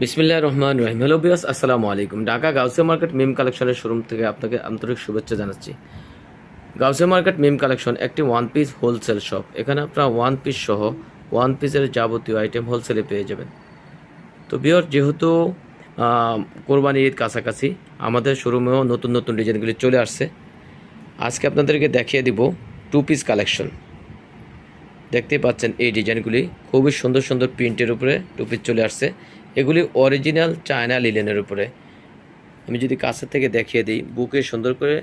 বিসমিল্লাহির রহমানির রহিম। Hello viewers, আসসালামু আলাইকুম। ঢাকা গাউসিয়া মার্কেট মিম কালেকশনের শোরুম থেকে আপনাকে আন্তরিক শুভেচ্ছা জানাচ্ছি। গাউসিয়া মার্কেট মিম কালেকশন একটি ওয়ান পিস হোলসেল শপ। এখানে আপনারা ওয়ান পিস সহ ওয়ান পিসের যাবতীয় আইটেম হোলসেলে পেয়ে যাবেন। তো ভিউয়ার, যেহেতু কোরবানি ঈদ কাছাকাছি, আমাদের শোরুমেও নতুন নতুন ডিজাইনগুলি চলে আসছে। আজকে আপনাদেরকে দেখিয়ে দিব টু পিস কালেকশন। দেখতেই পাচ্ছেন এই ডিজাইনগুলি খুবই সুন্দর সুন্দর প্রিন্টের উপরে টু পিস চলে আসছে। এগুলি অরিজিনাল চায়না লিলেনের উপরে। আমি যদি কাছের থেকে দেখিয়ে দিই, বুকে সুন্দর করে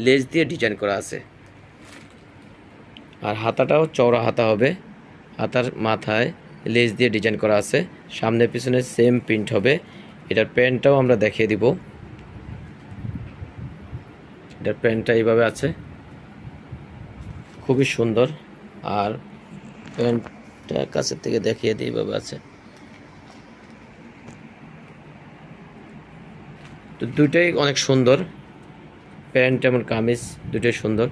লেস দিয়ে ডিজাইন করা আছে, আর হাতাটাও চওড়া হাতা হবে। হাতার মাথায় লেস দিয়ে ডিজাইন করা আছে, সামনে পিছনে সেম প্রিন্ট হবে। এটার প্যান্টটাও আমরা দেখিয়ে দিব। এটার প্যান্টটা এইভাবে আছে, খুবই সুন্দর। আর প্যান্টটা কাছের থেকে দেখিয়ে দিই, এইভাবে আছে। তো দুইটাই অনেক সুন্দর, প্যান্ট এবং কামিজ দুটোই সুন্দর।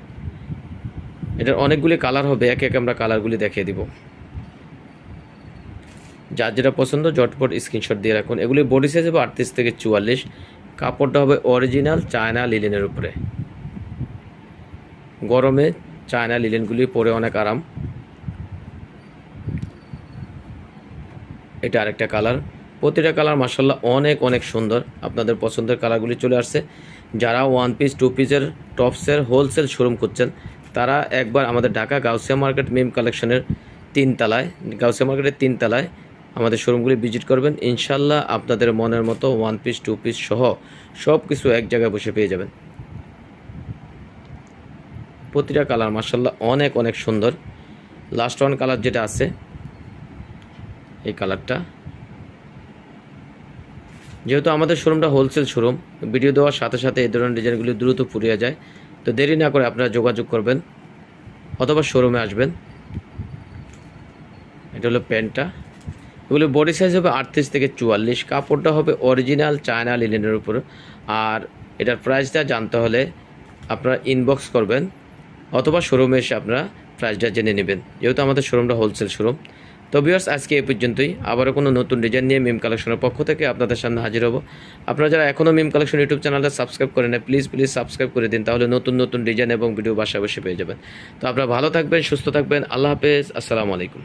এটার অনেকগুলি কালার হবে, একে একে আমরা কালারগুলি দেখিয়ে দিব। যার যেটা পছন্দ ঝটপট স্ক্রিনশট দিয়ে রাখুন। এগুলি বডি সাইজ হবে 38 থেকে 44। কাপড়টা হবে অরিজিনাল চায়না লিলেনের উপরে। গরমে চায়না লিলেনগুলি পরে অনেক আরাম। এটা আরেকটা কালার। প্রতিটা কালার মাশাআল্লাহ অনেক অনেক সুন্দর। আপনাদের পছন্দের কালারগুলি চলে আসছে। যারা ওয়ান পিস টু পিসের টপসের হোলসেল শোরুম খুঁজছেন, তারা একবার আমাদের ঢাকা গাউসিয়া মার্কেট মিম কালেকশনের 3 তলায়, গাউসিয়া মার্কেটের 3 তলায় আমাদের শোরুমগুলি ভিজিট করবেন। ইনশাল্লাহ আপনাদের মনের মতো ওয়ান পিস টু পিস সহ সব কিছু এক জায়গায় বসে পেয়ে যাবেন। প্রতিটা কালার মাশাআল্লাহ অনেক অনেক সুন্দর। লাস্ট ওয়ান কালার যেটা আছে, এই কালারটা। যেহেতু আমাদের শোরুমটা হোলসেল শোরুম, ভিডিও দেওয়ার সাথে সাথে এই ধরনের ডিজাইনগুলি দ্রুত ফুরিয়ে যায়। তো দেরি না করে আপনারা যোগাযোগ করবেন অথবা শোরুমে আসবেন। এটা হলো প্যান্টটা। এগুলো বডি সাইজ হবে 38 থেকে 44। কাপড়টা হবে অরিজিনাল চায়না লিলেনের উপর। আর এটার প্রাইসটা জানতে হলে আপনারা ইনবক্স করবেন অথবা শোরুমে এসে আপনারা প্রাইসটা জেনে নেবেন, যেহেতু আমাদের শোরুমটা হোলসেল শোরুম। তো ভিউয়ার্স, আজকে এই পর্যন্তই। আবারও কোনো নতুন ডিজাইন নিয়ে মিম কালেকশনের পক্ষ থেকে আপনাদের সামনে হাজির হব। আপনারা যারা এখনও মিম কালেকশন ইউটিউব চ্যানেলটা সাবস্ক্রাইব করেন না, প্লিজ সাবস্ক্রাইব করে দিন, তাহলে নতুন নতুন ডিজাইন এবং ভিডিও বাসায় বসে পেয়ে যাবেন। তো আপনারা ভালো থাকবেন, সুস্থ থাকবেন। আল্লাহ হাফেজ, আসসালামু আলাইকুম।